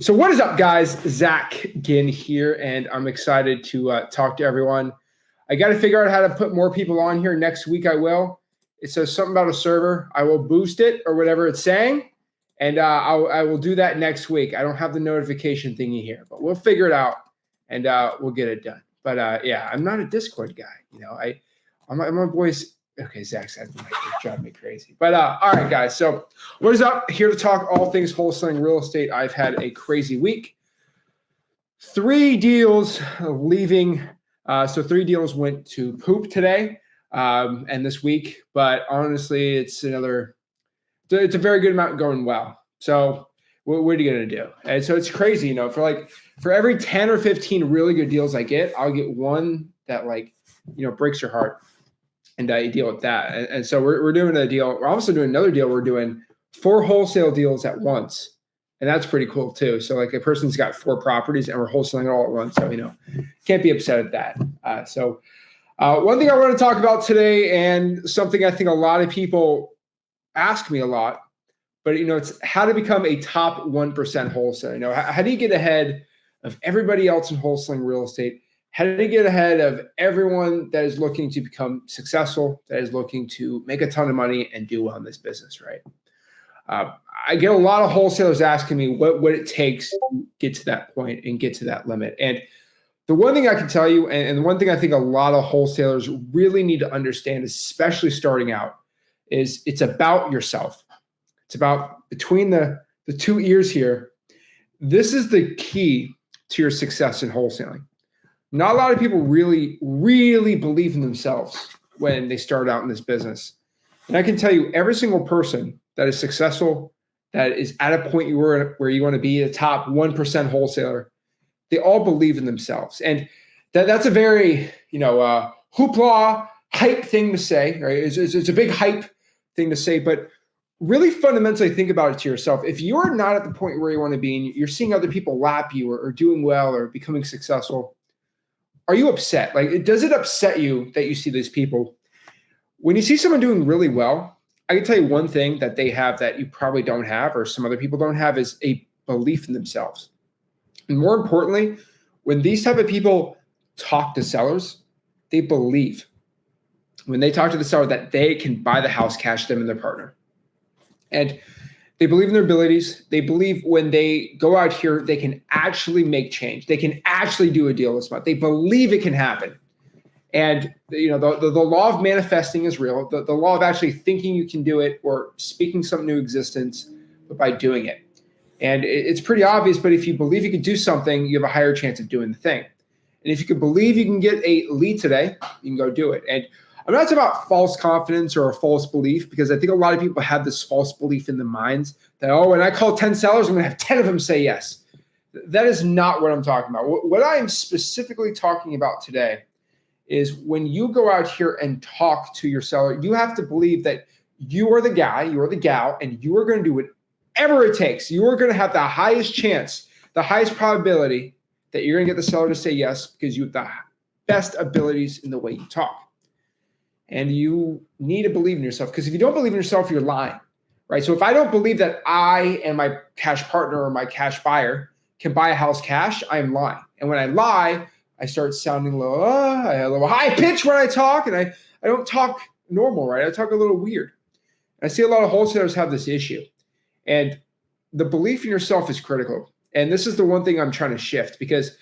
So what is up, guys? Zach Ginn here, and I'm excited to talk to everyone. I got to figure out how to put more people on here. Next week I will. It says something about a server. I will boost it or whatever it's saying, and I will do that next week. I don't have the notification thingy here, but we'll figure it out, and we'll get it done. But yeah, I'm not a Discord guy. You know, I'm my boys. Okay, Zach said it's driving me crazy. But all right, guys. So what is up? Here to talk all things wholesaling real estate. I've had a crazy week. 3 deals leaving. So 3 deals went to poop today and this week. But honestly, it's a very good amount going well. So what are you going to do? And so it's crazy, you know, for every 10 or 15 really good deals I get, I'll get one that breaks your heart. And you deal with that. And so we're doing a deal. We're also doing another deal. We're doing 4 wholesale deals at once. And that's pretty cool too. So like a person's got 4 properties and we're wholesaling it all at once. So, you know, can't be upset at that. So one thing I want to talk about today, and something I think a lot of people ask me a lot, but you know, it's how to become a top 1% wholesaler. You know, how do you get ahead of everybody else in wholesaling real estate? How do you get ahead of everyone that is looking to become successful, that is looking to make a ton of money and do well in this business, right? I get a lot of wholesalers asking me what it takes to get to that point and get to that limit. And the one thing I can tell you, and the one thing I think a lot of wholesalers really need to understand, especially starting out, is it's about yourself. It's about between the 2 ears here. This is the key to your success in wholesaling. Not a lot of people really, really believe in themselves when they start out in this business. And I can tell you, every single person that is successful, that is at a point where you want to be a top 1% wholesaler, they all believe in themselves. And that's a very, hoopla, hype thing to say, right? It's a big hype thing to say, but really fundamentally think about it to yourself. If you're not at the point where you want to be and you're seeing other people lap you or doing well or becoming successful, are you upset? Like, does it upset you that you see these people? When you see someone doing really well, I can tell you one thing that they have that you probably don't have or some other people don't have is a belief in themselves. And more importantly, when these type of people talk to sellers, they believe when they talk to the seller that they can buy the house, cash them and their partner. And they believe in their abilities. They believe when they go out here, they can actually make change. They can actually do a deal this month. They believe it can happen. And you know, the law of manifesting is real. The law of actually thinking you can do it or speaking something into existence by doing it. And it's pretty obvious, but if you believe you can do something, you have a higher chance of doing the thing. And if you can believe you can get a lead today, you can go do it. And I'm not talking about false confidence or a false belief, because I think a lot of people have this false belief in their minds that, oh, when I call 10 sellers, I'm going to have 10 of them say yes. That is not what I'm talking about. What I am specifically talking about today is when you go out here and talk to your seller, you have to believe that you are the guy, you are the gal, and you are going to do whatever it takes. You are going to have the highest chance, the highest probability that you're going to get the seller to say yes because you have the best abilities in the way you talk. And you need to believe in yourself, because if you don't believe in yourself, you're lying, right? So if I don't believe that I and my cash partner or my cash buyer can buy a house cash, I am lying. And when I lie, I start sounding low. I have a little high pitch when I talk, and I don't talk normal, right? I talk a little weird. And I see a lot of wholesalers have this issue. And the belief in yourself is critical. And this is the one thing I'm trying to shift, because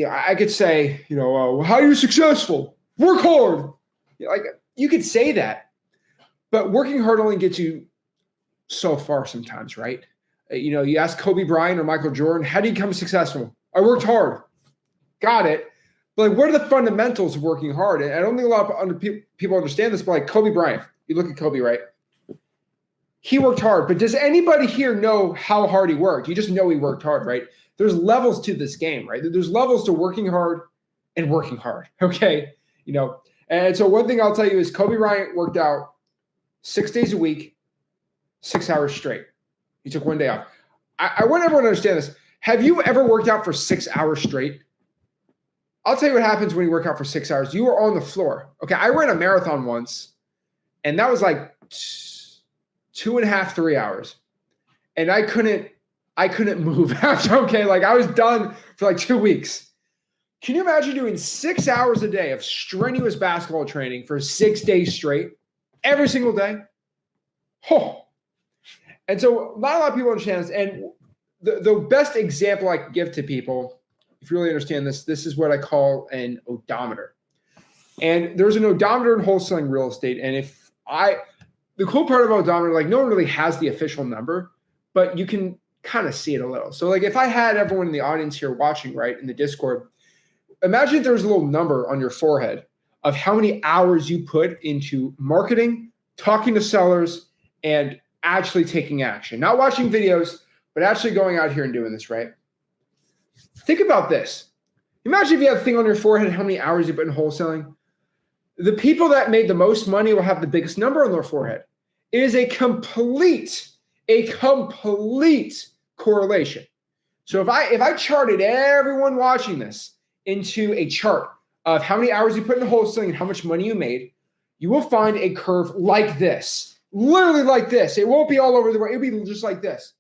I could say, how are you successful? Work hard. Like, you could say that, but working hard only gets you so far sometimes, right? You ask Kobe Bryant or Michael Jordan, how do you become successful? I worked hard. Got it. But like, what are the fundamentals of working hard? And I don't think a lot of people understand this, but like Kobe Bryant, you look at Kobe, right? He worked hard, but does anybody here know how hard he worked? You just know he worked hard, right? There's levels to this game, right? There's levels to working hard and working hard, okay? And so one thing I'll tell you is Kobe Bryant worked out 6 days a week, 6 hours straight. He took 1 day off. I want everyone to understand this. Have you ever worked out for 6 hours straight? I'll tell you what happens when you work out for 6 hours. You are on the floor. Okay, I ran a marathon once, and that was like 2.5, 3 hours. And I couldn't I couldn't move after, okay, like I was done for like 2 weeks. Can you imagine doing 6 hours a day of strenuous basketball training for 6 days straight, every single day? Oh. And so not a lot of people understand this. And the best example I can give to people, if you really understand this, this is what I call an odometer. And there's an odometer in wholesaling real estate. And the cool part about odometer, like no one really has the official number, but you can kind of see it a little. So like if I had everyone in the audience here watching, right, in the Discord, imagine if there was a little number on your forehead of how many hours you put into marketing, talking to sellers, and actually taking action. Not watching videos, but actually going out here and doing this, right? Think about this. Imagine if you have a thing on your forehead, how many hours you put in wholesaling. The people that made the most money will have the biggest number on their forehead. It is a complete correlation. So if I charted everyone watching this into a chart of how many hours you put in wholesaling and how much money you made, you will find a curve like this, literally like this. It won't be all over the way. It'll be just like this.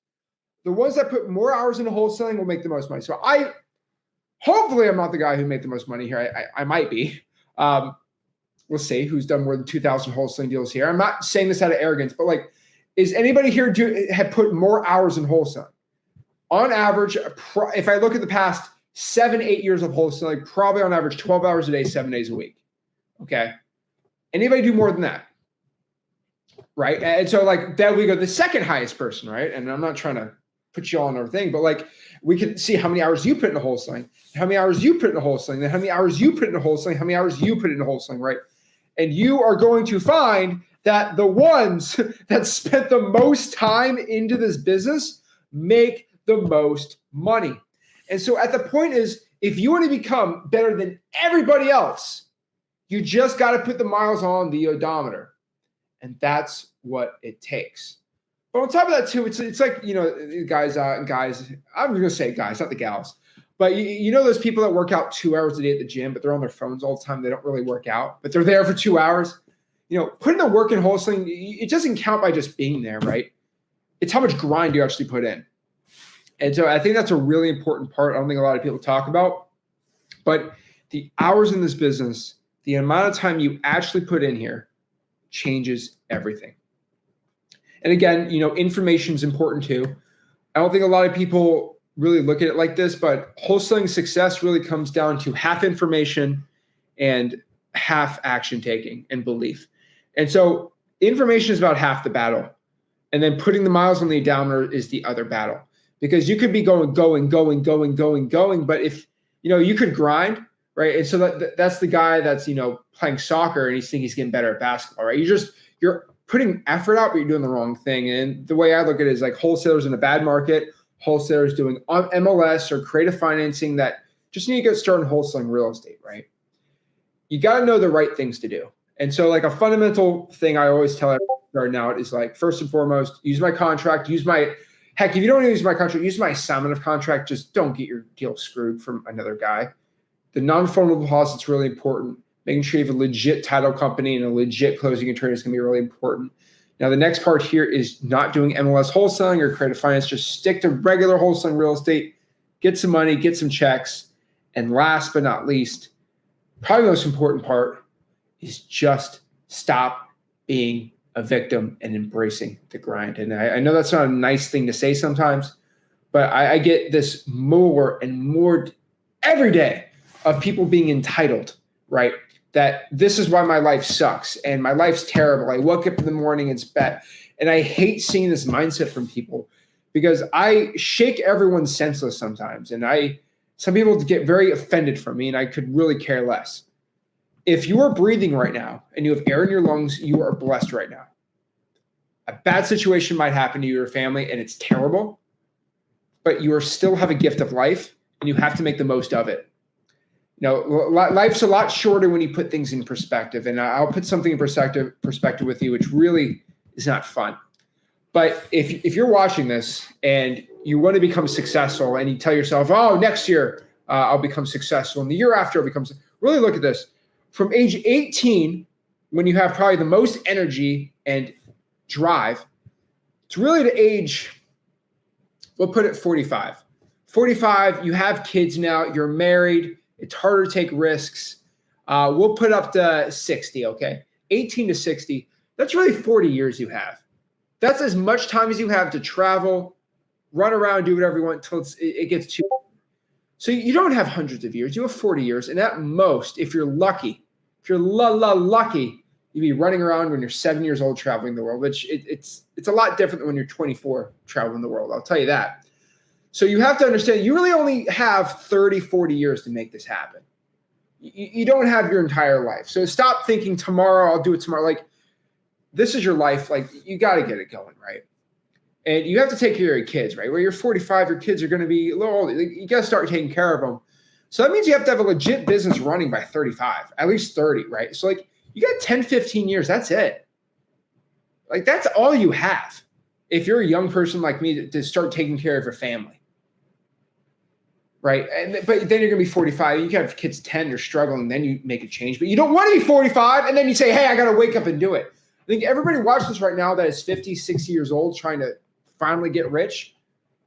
The ones that put more hours into wholesaling will make the most money. So hopefully I'm not the guy who made the most money here. I might be. We'll see who's done more than 2,000 wholesaling deals here. I'm not saying this out of arrogance, but like, is anybody here have put more hours in wholesaling? On average, if I look at the past 7-8 years of wholesaling, probably on average 12 hours a day, 7 days a week. Okay. Anybody do more than that? Right. And so like that we go the second highest person, right? And I'm not trying to put you all on our thing, but like we can see how many hours you put into wholesaling, how many hours you put into wholesaling, then how many hours you put into wholesaling, how many hours you put into wholesaling, right? And you are going to find that the ones that spent the most time into this business make the most money. And so at the point is, if you want to become better than everybody else, you just got to put the miles on the odometer. And that's what it takes. But on top of that too, it's like, you know, guys, I'm going to say guys, not the gals, but you know those people that work out 2 hours a day at the gym, but they're on their phones all the time. They don't really work out, but they're there for 2 hours. You know, putting the work in wholesaling, it doesn't count by just being there, right? It's how much grind you actually put in. And so I think that's a really important part. I don't think a lot of people talk about, but the hours in this business, the amount of time you actually put in here changes everything. And again, you know, information is important too. I don't think a lot of people really look at it like this, but wholesaling success really comes down to half information and half action taking and belief. And so information is about half the battle. And then putting the miles on the odometer is the other battle. Because you could be going, but if, you know, you could grind, right? And so that's the guy that's, you know, playing soccer and he's thinking he's getting better at basketball, right? You're putting effort out, but you're doing the wrong thing. And the way I look at it is like wholesalers in a bad market, wholesalers doing MLS or creative financing that just need to get started in wholesaling real estate, right? You got to know the right things to do. And so like a fundamental thing I always tell everyone starting out is like, first and foremost, use my contract, heck, if you don't use my contract, use my assignment of contract. Just don't get your deal screwed from another guy. The non-formable deposit's really important. Making sure you have a legit title company and a legit closing attorney is going to be really important. Now, the next part here is not doing MLS wholesaling or creative finance. Just stick to regular wholesaling real estate, get some money, get some checks. And last but not least, probably the most important part is just stop being a victim and embracing the grind. And I know that's not a nice thing to say sometimes, but I get this more and more every day of people being entitled, right? That this is why my life sucks and my life's terrible. I woke up in the morning, it's bad. And I hate seeing this mindset from people because I shake everyone senseless sometimes. And some people get very offended from me and I could really care less. If you are breathing right now and you have air in your lungs, you are blessed right now. A bad situation might happen to your family and it's terrible, but you still have a gift of life and you have to make the most of it. You know, life's a lot shorter when you put things in perspective. And I'll put something in perspective with you, which really is not fun. But if you're watching this and you want to become successful and you tell yourself, oh, next year I'll become successful. And the year after I'll become, really look at this. From age 18, when you have probably the most energy and drive, it's really to age we'll put it 45. 45, you have kids now, you're married, it's harder to take risks. We'll put up to 60, okay? 18 to 60, that's really 40 years you have. That's as much time as you have to travel, run around, do whatever you want until it gets too. So you don't have hundreds of years, you have 40 years. And at most, if you're lucky, if you're lucky, you'd be running around when you're 7 years old traveling the world, which it's a lot different than when you're 24 traveling the world. I'll tell you that. So you have to understand, you really only have 30, 40 years to make this happen. You don't have your entire life. So stop thinking tomorrow, I'll do it tomorrow. Like, this is your life. Like, you got to get it going, right? And you have to take care of your kids, right? Where you're 45, your kids are going to be a little older. You got to start taking care of them. So that means you have to have a legit business running by 35, at least 30, right? So like, you got 10, 15 years. That's it. Like, that's all you have. If you're a young person like me to start taking care of your family. Right. But then you're going to be 45. You can have kids 10, they're struggling. Then you make a change. But you don't want to be 45. And then you say, hey, I got to wake up and do it. I think everybody watching this right now that is 50, 60 years old trying to finally get rich.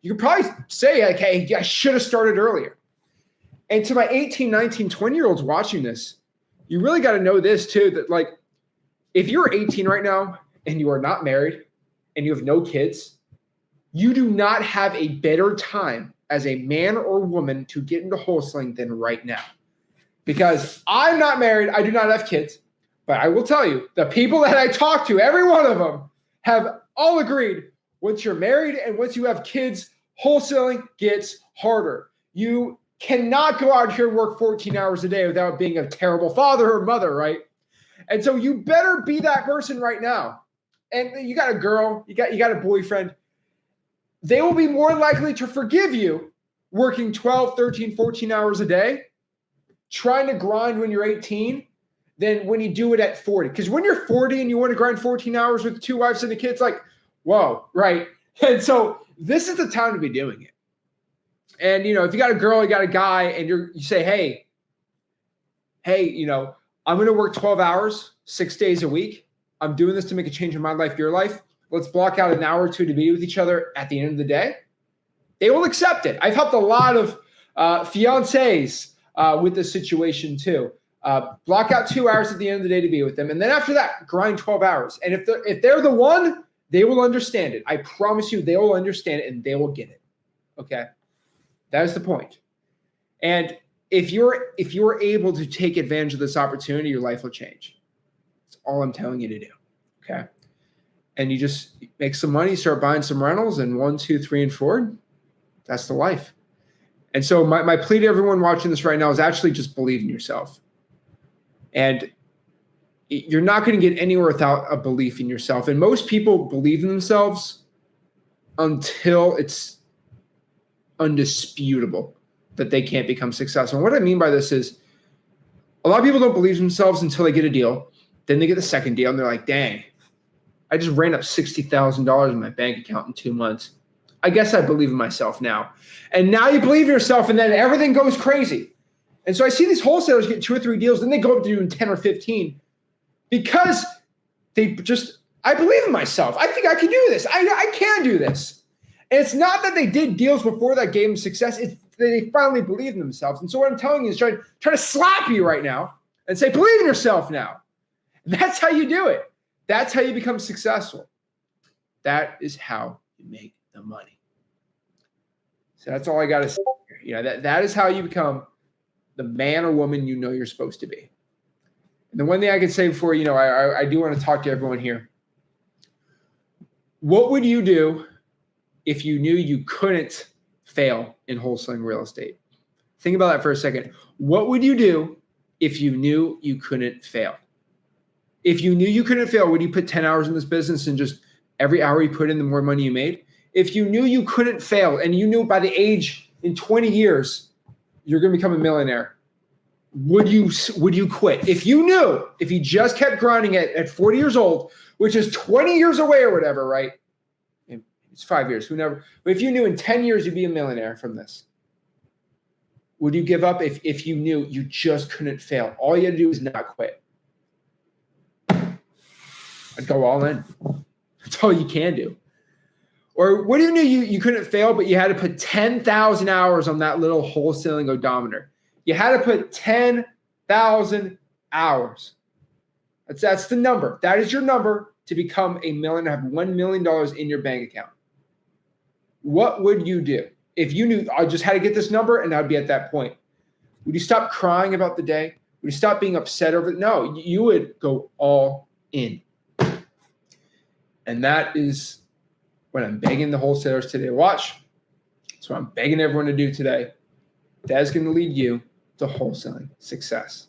You could probably say, like, hey, I should have started earlier. And to my 18, 19, 20-year-olds watching this, you really got to know this too, that like, if you're 18 right now and you are not married and you have no kids, you do not have a better time as a man or woman to get into wholesaling than right now. Because I'm not married, I do not have kids, but I will tell you, the people that I talk to, every one of them have all agreed, once you're married and once you have kids, wholesaling gets harder. You cannot go out here and work 14 hours a day without being a terrible father or mother, right? And so you better be that person right now. And you got a girl, you got a boyfriend, they will be more likely to forgive you working 12, 13, 14 hours a day, trying to grind when you're 18, than when you do it at 40. Because when you're 40 and you want to grind 14 hours with 2 wives and a kid, it's like, whoa, right? And so this is the time to be doing it. And, you know, if you got a girl, you got a guy, and you say, hey, you know, I'm going to work 12 hours, 6 days a week. I'm doing this to make a change in my life, your life. Let's block out an hour or two to be with each other at the end of the day. They will accept it. I've helped a lot of fiancés with this situation too. Block out 2 hours at the end of the day to be with them. And then after that, grind 12 hours. And if they're the one, they will understand it. I promise you, they will understand it and they will get it. Okay? That is the point. And if you're able to take advantage of this opportunity, your life will change. That's all I'm telling you to do. Okay? And you just make some money, start buying some rentals, and 1, 2, 3, and 4, that's the life. And so my plea to everyone watching this right now is actually just believe in yourself. And you're not going to get anywhere without a belief in yourself. And most people believe in themselves until it's undisputable that they can't become successful. And what I mean by this is a lot of people don't believe in themselves until they get a deal. Then they get the second deal, and they're like, dang, I just ran up $60,000 in my bank account in 2 months. I guess I believe in myself now. And now you believe in yourself, and then everything goes crazy. And so I see these wholesalers get 2 or 3 deals, then they go up to doing 10 or 15 because I believe in myself. I think I can do this. I can do this. And it's not that they did deals before that gave them success. It's that they finally believe in themselves. And so what I'm telling you is trying to slap you right now and say, believe in yourself now. And that's how you do it. That's how you become successful. That is how you make the money. So that's all I got to say. You know, that is how you become the man or woman you know you're supposed to be. And the one thing I can say before, you know, I do want to talk to everyone here. What would you do if you knew you couldn't fail in wholesaling real estate? Think about that for a second. What would you do if you knew you couldn't fail? If you knew you couldn't fail, would you put 10 hours in this business and just every hour you put in, the more money you made? If you knew you couldn't fail and you knew by the age in 20 years, you're going to become a millionaire, would you quit? If you just kept grinding at 40 years old, which is 20 years away or whatever, right? It's 5 years, who never, but if you knew in 10 years you'd be a millionaire from this, would you give up if you knew you just couldn't fail? All you had to do is not quit. I'd go all in. That's all you can do. Or what if you knew you couldn't fail, but you had to put 10,000 hours on that little wholesaling odometer? You had to put 10,000 hours. That's the number. That is your number to become a millionaire, have $1 million in your bank account. What would you do if you knew I just had to get this number and I'd be at that point? Would you stop crying about the day? Would you stop being upset over it? No, you would go all in. And that is what I'm begging the wholesalers today to watch. That's what I'm begging everyone to do today. That is going to lead you to wholesaling success.